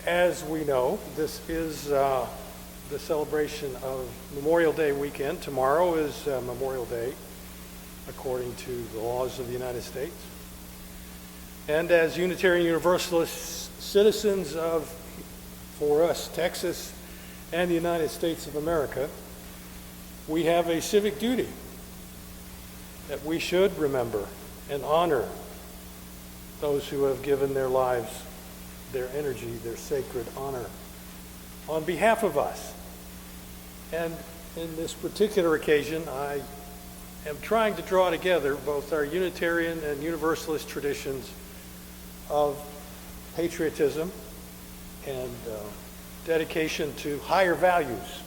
As we know, this is the celebration of Memorial Day weekend. Tomorrow is Memorial Day, according to the laws of the United States. And as Unitarian Universalist citizens of, for us, Texas and the United States of America, we have a civic duty that we should remember and honor those who have given their lives, their energy, their sacred honor on behalf of us. And in this particular occasion, I am trying to draw together both our Unitarian and Universalist traditions of patriotism and dedication to higher values.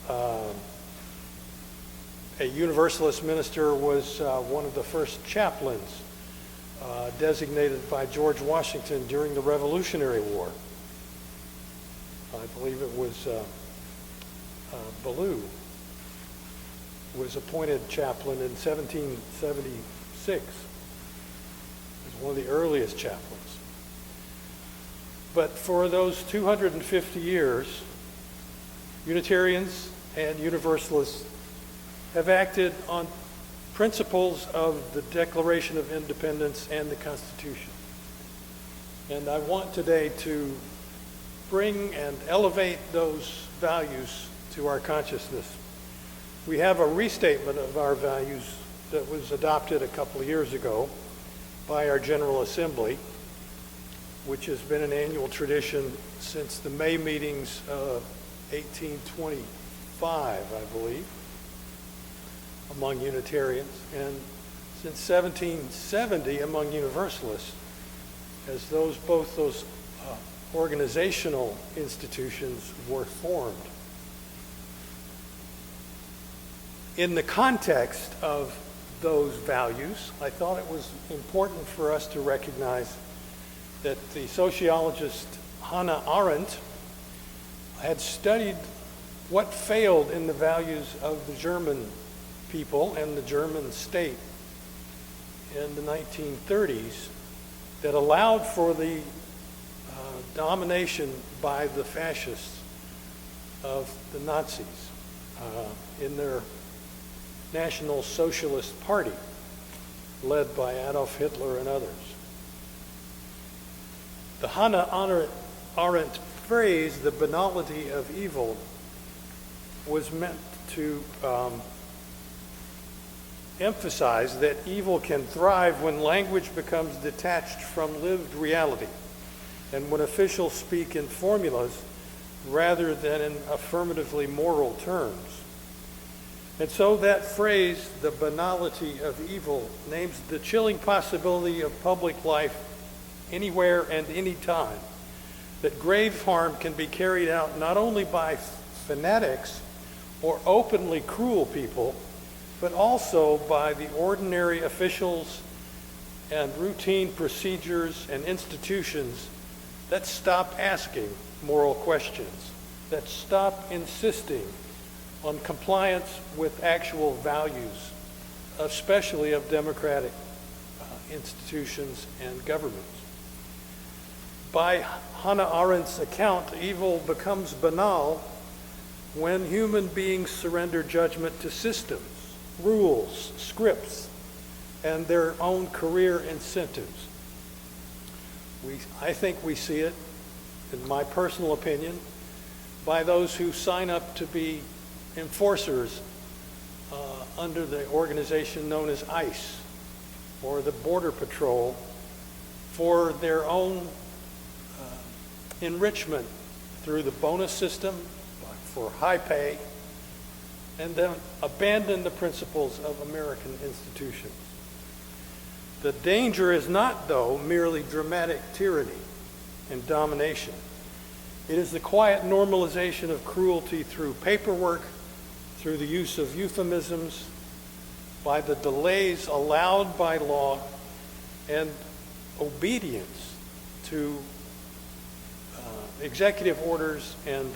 A Universalist minister was one of the first chaplains designated by George Washington during the Revolutionary War. I believe it was Ballou was appointed chaplain in 1776. He was one of the earliest chaplains. But for those 250 years, Unitarians and Universalists have acted on principles of the Declaration of Independence and the Constitution. And I want today to bring and elevate those values to our consciousness. We have a restatement of our values that was adopted a couple of years ago by our General Assembly, which has been an annual tradition since the May meetings of 1825, I believe, among Unitarians, and since 1770 among Universalists, as both those organizational institutions were formed. In the context of those values, I thought it was important for us to recognize that the sociologist Hannah Arendt had studied what failed in the values of the German people and the German state in the 1930s that allowed for the domination by the fascists of the Nazis in their National Socialist Party, led by Adolf Hitler and others. The Hannah Arendt phrase, the banality of evil, was meant to emphasize that evil can thrive when language becomes detached from lived reality and when officials speak in formulas rather than in affirmatively moral terms. And so that phrase, the banality of evil, names the chilling possibility of public life anywhere and any time, that grave harm can be carried out not only by fanatics or openly cruel people, but also by the ordinary officials and routine procedures and institutions that stop asking moral questions, that stop insisting on compliance with actual values, especially of democratic institutions and governments. By Hannah Arendt's account, evil becomes banal when human beings surrender judgment to systems, rules, scripts, and their own career incentives. I think we see it, in my personal opinion, by those who sign up to be enforcers under the organization known as ICE or the Border Patrol for their own enrichment through the bonus system for high pay, and then abandon the principles of American institutions. The danger is not, though, merely dramatic tyranny and domination. It is the quiet normalization of cruelty through paperwork, through the use of euphemisms, by the delays allowed by law, and obedience to executive orders and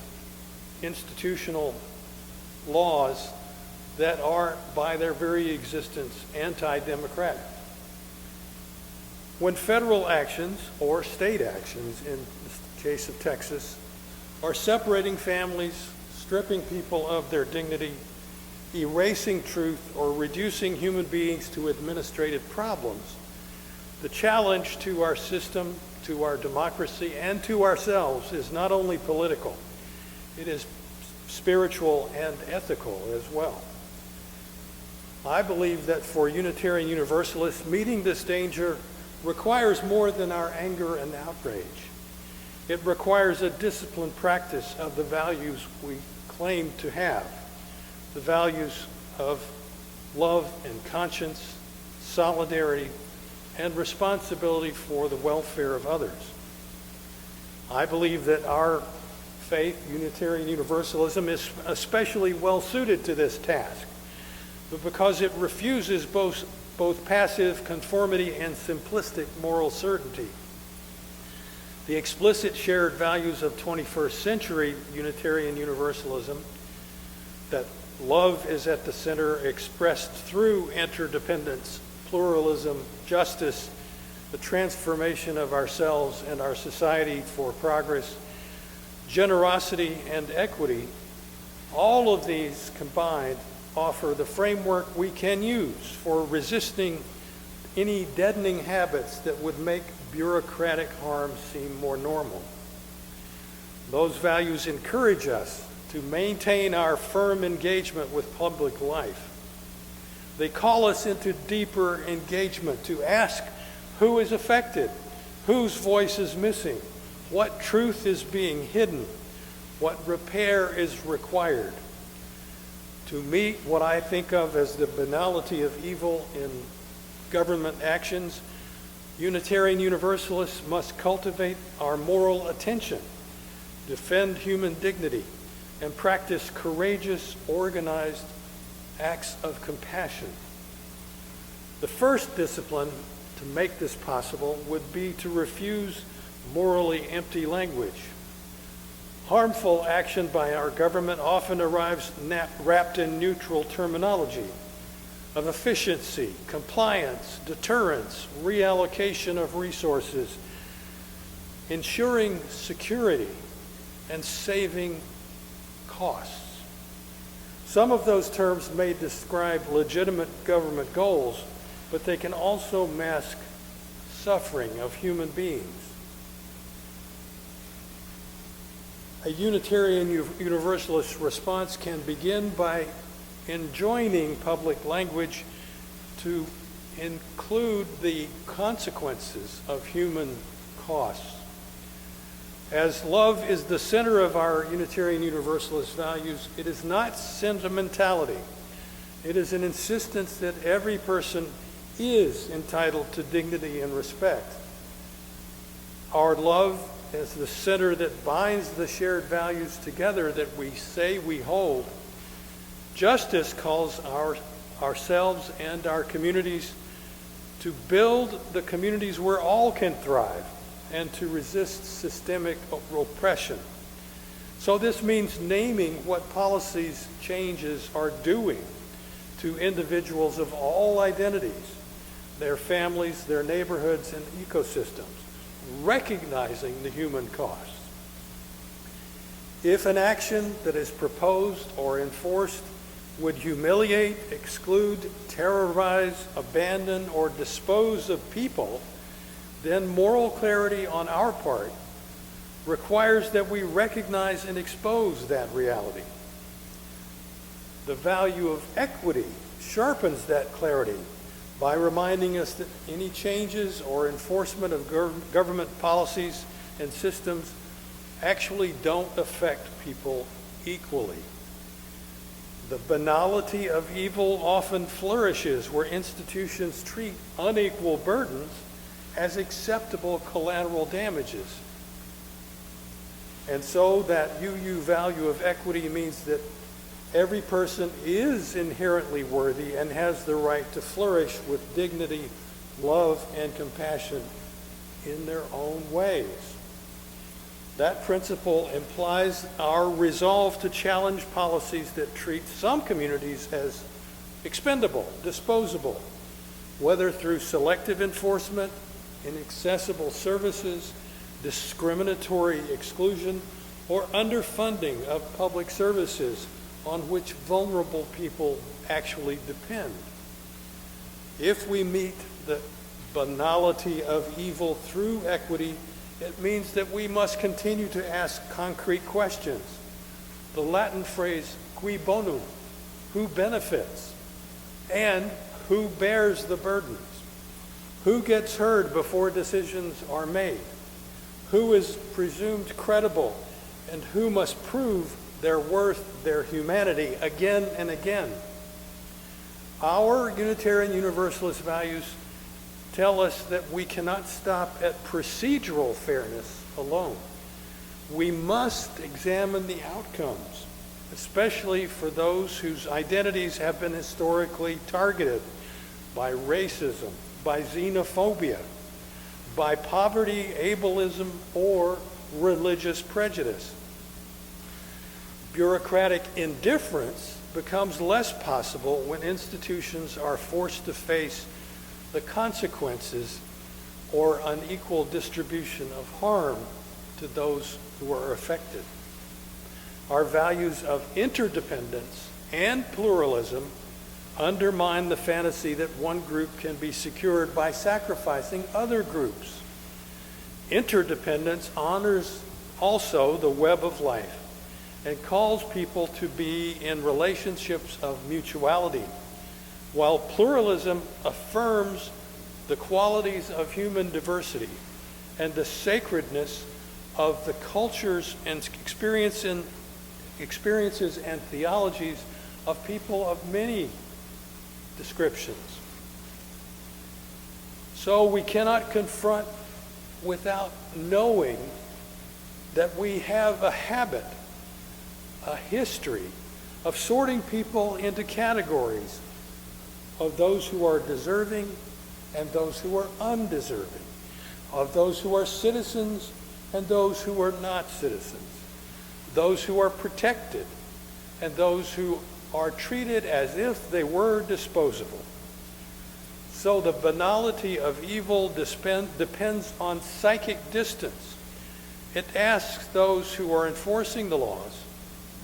institutional laws that are, by their very existence, anti-democratic. When federal actions, or state actions in the case of Texas, are separating families, stripping people of their dignity, erasing truth, or reducing human beings to administrative problems, the challenge to our system, to our democracy, and to ourselves is not only political, it is spiritual and ethical as well. I believe that for Unitarian Universalists, meeting this danger requires more than our anger and outrage. It requires a disciplined practice of the values we claim to have, the values of love and conscience, solidarity, and responsibility for the welfare of others. I believe that our faith, Unitarian Universalism, is especially well suited to this task, but because it refuses both passive conformity and simplistic moral certainty. The explicit shared values of 21st century Unitarian Universalism, that love is at the center, expressed through interdependence, pluralism, justice, the transformation of ourselves and our society for progress, generosity, and equity, all of these combined offer the framework we can use for resisting any deadening habits that would make bureaucratic harm seem more normal. Those values encourage us to maintain our firm engagement with public life. They call us into deeper engagement to ask who is affected, whose voice is missing, what truth is being hidden, what repair is required. To meet what I think of as the banality of evil in government actions, Unitarian Universalists must cultivate our moral attention, defend human dignity, and practice courageous, organized acts of compassion. The first discipline to make this possible would be to refuse morally empty language. Harmful action by our government often arrives wrapped in neutral terminology of efficiency, compliance, deterrence, reallocation of resources, ensuring security, and saving costs. Some of those terms may describe legitimate government goals, but they can also mask suffering of human beings. A Unitarian Universalist response can begin by enjoining public language to include the consequences of human costs. As love is the center of our Unitarian Universalist values, it is not sentimentality. It is an insistence that every person is entitled to dignity and respect. Our love is the center that binds the shared values together that we say we hold. Justice calls ourselves and our communities to build the communities where all can thrive and to resist systemic oppression. So this means naming what policies changes are doing to individuals of all identities, their families, their neighborhoods, and ecosystems, recognizing the human cost. If an action that is proposed or enforced would humiliate, exclude, terrorize, abandon, or dispose of people, then moral clarity on our part requires that we recognize and expose that reality. The value of equity sharpens that clarity by reminding us that any changes or enforcement of government policies and systems actually don't affect people equally. The banality of evil often flourishes where institutions treat unequal burdens as acceptable collateral damages. And so that UU value of equity means that every person is inherently worthy and has the right to flourish with dignity, love, and compassion in their own ways. That principle implies our resolve to challenge policies that treat some communities as expendable, disposable, whether through selective enforcement inaccessible services, discriminatory exclusion, or underfunding of public services on which vulnerable people actually depend. If we meet the banality of evil through equity, it means that we must continue to ask concrete questions. The Latin phrase qui bono, who benefits, and who bears the burdens, who gets heard before decisions are made, who is presumed credible, and who must prove their worth, their humanity again and again. Our Unitarian Universalist values tell us that we cannot stop at procedural fairness alone. We must examine the outcomes, especially for those whose identities have been historically targeted by racism, by xenophobia, by poverty, ableism, or religious prejudice. Bureaucratic indifference becomes less possible when institutions are forced to face the consequences or unequal distribution of harm to those who are affected. Our values of interdependence and pluralism undermine the fantasy that one group can be secured by sacrificing other groups. Interdependence honors also the web of life and calls people to be in relationships of mutuality, while pluralism affirms the qualities of human diversity and the sacredness of the cultures and experiences and theologies of people of many descriptions. So we cannot confront without knowing that we have a habit, a history of sorting people into categories of those who are deserving and those who are undeserving, of those who are citizens and those who are not citizens, those who are protected and those who are treated as if they were disposable. So the banality of evil depends on psychic distance. It asks those who are enforcing the laws,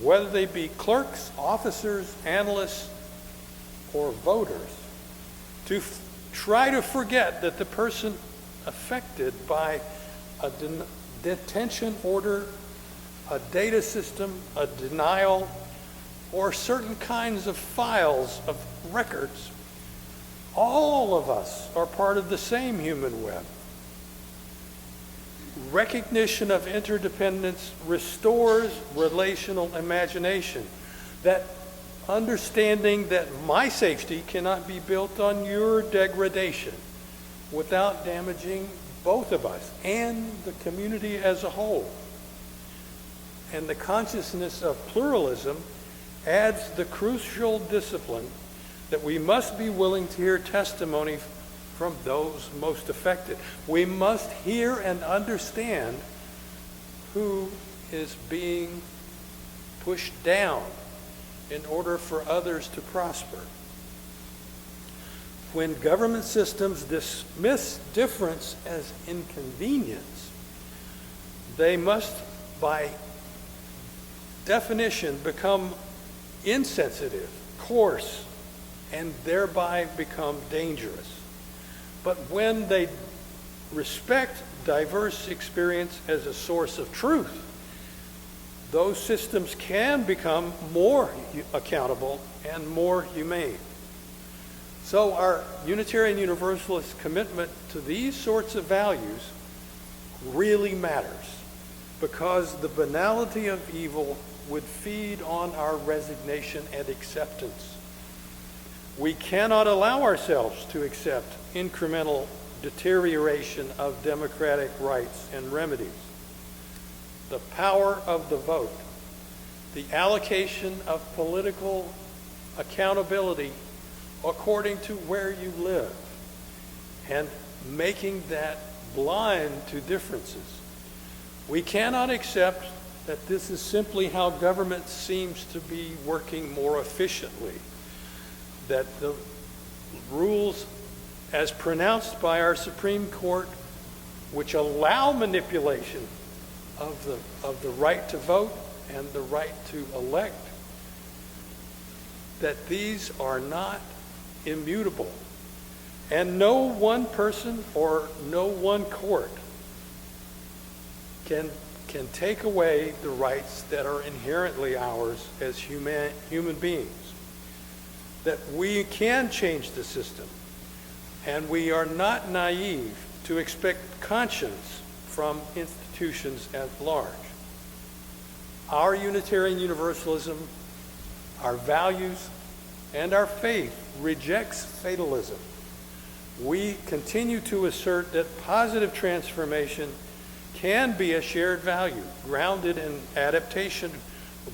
whether they be clerks, officers, analysts, or voters, to try to forget that the person affected by a detention order, a data system, a denial, or certain kinds of files of records, all of us are part of the same human web. Recognition of interdependence restores relational imagination, that understanding that my safety cannot be built on your degradation without damaging both of us and the community as a whole. And the consciousness of pluralism adds the crucial discipline that we must be willing to hear testimony from those most affected. We must hear and understand who is being pushed down in order for others to prosper. When government systems dismiss difference as inconvenience, they must, by definition, become insensitive, coarse, and thereby become dangerous. But when they respect diverse experience as a source of truth, those systems can become more accountable and more humane. So our Unitarian Universalist commitment to these sorts of values really matters, because the banality of evil would feed on our resignation and acceptance. We cannot allow ourselves to accept incremental deterioration of democratic rights and remedies. The power of the vote, the allocation of political accountability according to where you live, and making that blind to differences. We cannot accept that this is simply how government seems to be working more efficiently, that the rules as pronounced by our Supreme Court which allow manipulation of the right to vote and the right to elect, that these are not immutable. And no one person or no one court can take away the rights that are inherently ours as human beings. That we can change the system, and we are not naive to expect conscience from institutions at large. Our Unitarian Universalism, our values, and our faith rejects fatalism. We continue to assert that positive transformation can be a shared value, grounded in adaptation,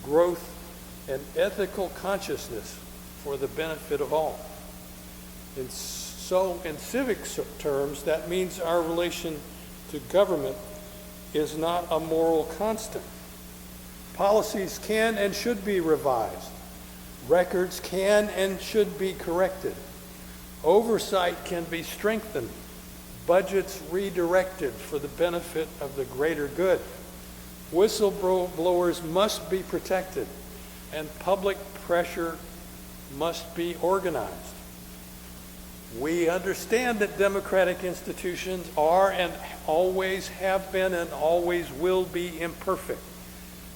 growth, and ethical consciousness for the benefit of all. And so, in civic terms, that means our relation to government is not a moral constant. Policies can and should be revised. Records can and should be corrected. Oversight can be strengthened. Budgets redirected for the benefit of the greater good. Whistleblowers must be protected, and public pressure must be organized. We understand that democratic institutions are and always have been and always will be imperfect,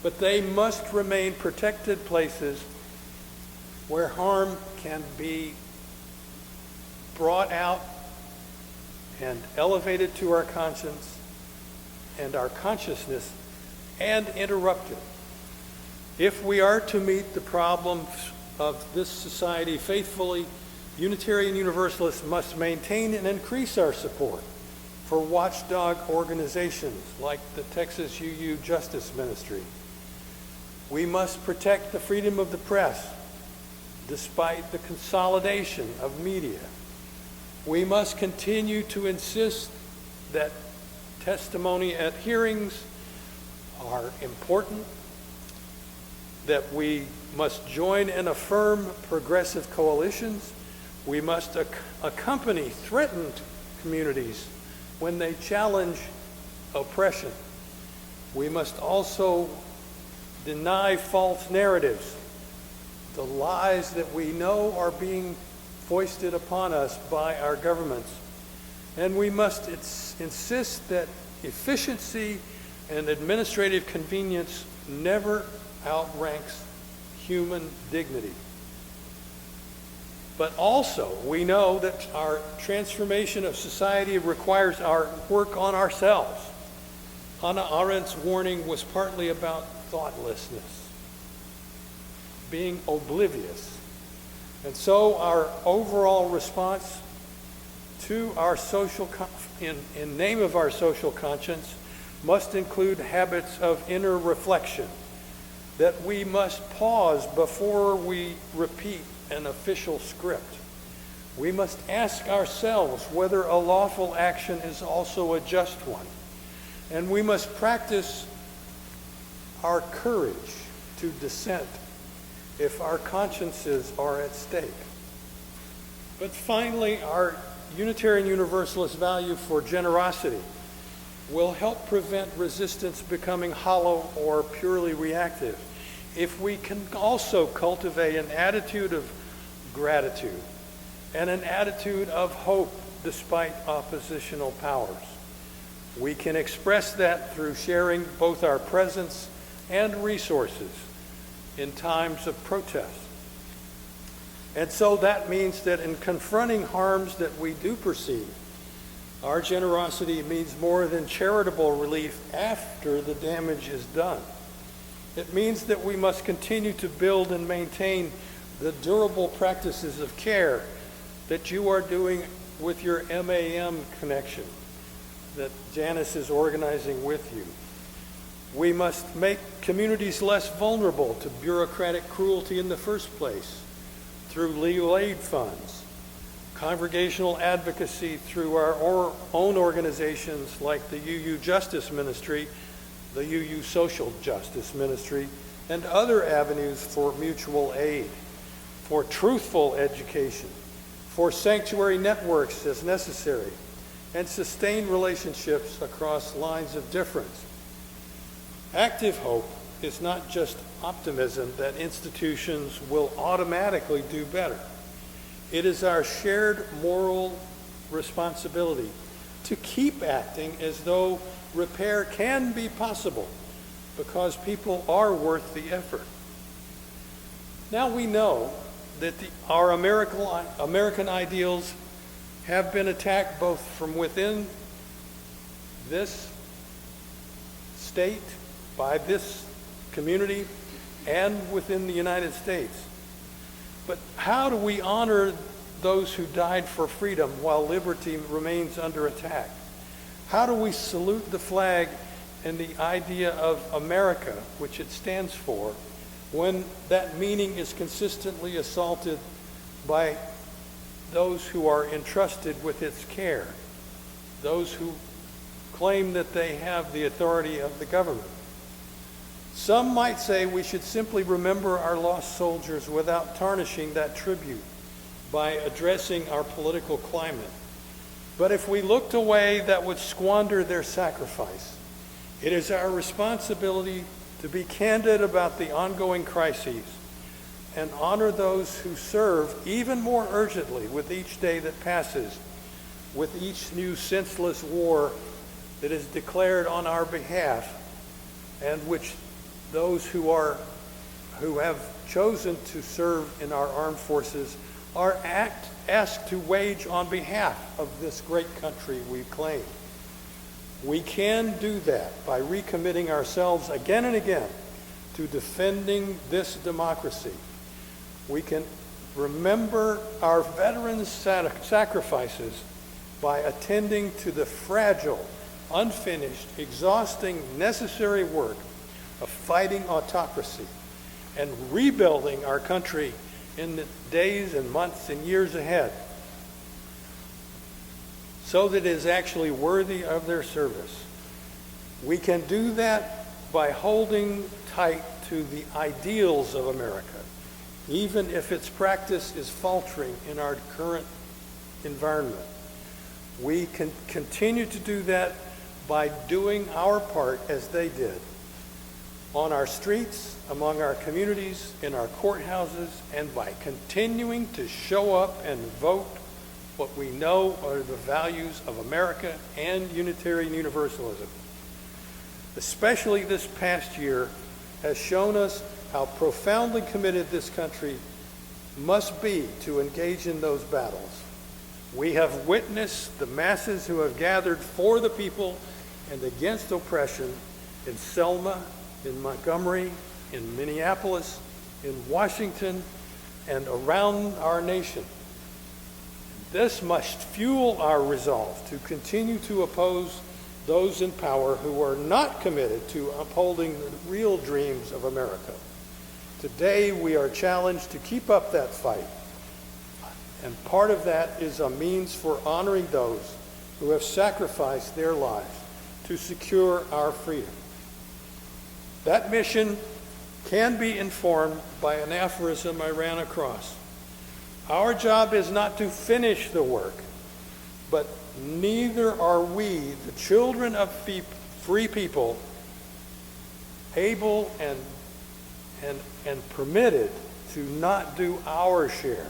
but they must remain protected places where harm can be brought out and elevated to our conscience and our consciousness and interrupted. If we are to meet the problems of this society faithfully, Unitarian Universalists must maintain and increase our support for watchdog organizations like the Texas UU Justice Ministry. We must protect the freedom of the press despite the consolidation of media. We must continue to insist that testimony at hearings are important, that we must join and affirm progressive coalitions. We must accompany threatened communities when they challenge oppression. We must also deny false narratives, the lies that we know are being foisted upon us by our governments. And we must insist that efficiency and administrative convenience never outranks human dignity. But also, we know that our transformation of society requires our work on ourselves. Hannah Arendt's warning was partly about thoughtlessness, being oblivious. And so our overall response to our in name of our social conscience must include habits of inner reflection, that we must pause before we repeat an official script. We must ask ourselves whether a lawful action is also a just one. And we must practice our courage to dissent if our consciences are at stake. But finally, our Unitarian Universalist value for generosity will help prevent resistance becoming hollow or purely reactive if we can also cultivate an attitude of gratitude and an attitude of hope despite oppositional powers. We can express that through sharing both our presence and resources in times of protest. And so that means that in confronting harms that we do perceive, our generosity means more than charitable relief after the damage is done. It means that we must continue to build and maintain the durable practices of care that you are doing with your MAM connection that Janice is organizing with you. We must make communities less vulnerable to bureaucratic cruelty in the first place through legal aid funds, congregational advocacy through our own organizations like the UU Justice Ministry, the UU Social Justice Ministry, and other avenues for mutual aid, for truthful education, for sanctuary networks as necessary, and sustain relationships across lines of difference. Active hope is not just optimism that institutions will automatically do better. It is our shared moral responsibility to keep acting as though repair can be possible, because people are worth the effort. Now we know that our American ideals have been attacked both from within this state, by this community, and within the United States. But how do we honor those who died for freedom while liberty remains under attack? How do we salute the flag and the idea of America, which it stands for, when that meaning is consistently assaulted by those who are entrusted with its care, those who claim that they have the authority of the government? Some might say we should simply remember our lost soldiers without tarnishing that tribute by addressing our political climate. But if we looked away, that would squander their sacrifice. It is our responsibility to be candid about the ongoing crises and honor those who serve even more urgently with each day that passes, with each new senseless war that is declared on our behalf, and which those who have chosen to serve in our armed forces are asked to wage on behalf of this great country we claim. We can do that by recommitting ourselves again and again to defending this democracy. We can remember our veterans' sacrifices by attending to the fragile, unfinished, exhausting, necessary work of fighting autocracy and rebuilding our country in the days and months and years ahead, so that it is actually worthy of their service. We can do that by holding tight to the ideals of America, even if its practice is faltering in our current environment. We can continue to do that by doing our part as they did, on our streets, among our communities, in our courthouses, and by continuing to show up and vote what we know are the values of America and Unitarian Universalism. Especially this past year has shown us how profoundly committed this country must be to engage in those battles. We have witnessed the masses who have gathered for the people and against oppression in Selma, in Montgomery, in Minneapolis, in Washington, and around our nation. This must fuel our resolve to continue to oppose those in power who are not committed to upholding the real dreams of America. Today, we are challenged to keep up that fight, and part of that is a means for honoring those who have sacrificed their lives to secure our freedom. That mission can be informed by an aphorism I ran across. Our job is not to finish the work, but neither are we, the children of free people, able and permitted to not do our share.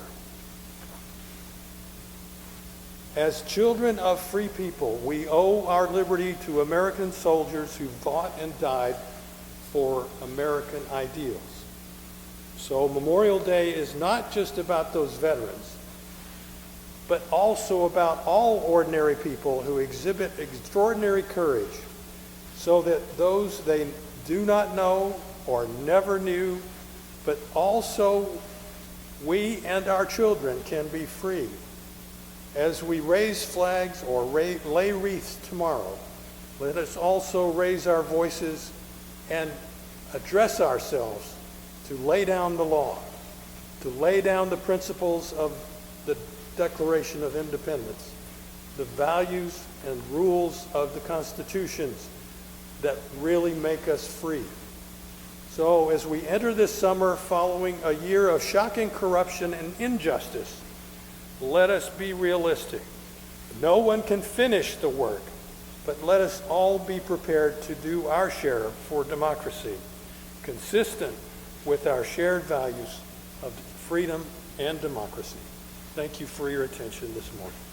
As children of free people, we owe our liberty to American soldiers who fought and died for American ideals. So Memorial Day is not just about those veterans, but also about all ordinary people who exhibit extraordinary courage, so that those they do not know or never knew, but also we and our children can be free. As we raise flags or lay wreaths tomorrow, let us also raise our voices and address ourselves to lay down the law, to lay down the principles of the Declaration of Independence, the values and rules of the constitutions that really make us free. So as we enter this summer following a year of shocking corruption and injustice, let us be realistic. No one can finish the work, but let us all be prepared to do our share for democracy, consistent with our shared values of freedom and democracy. Thank you for your attention this morning.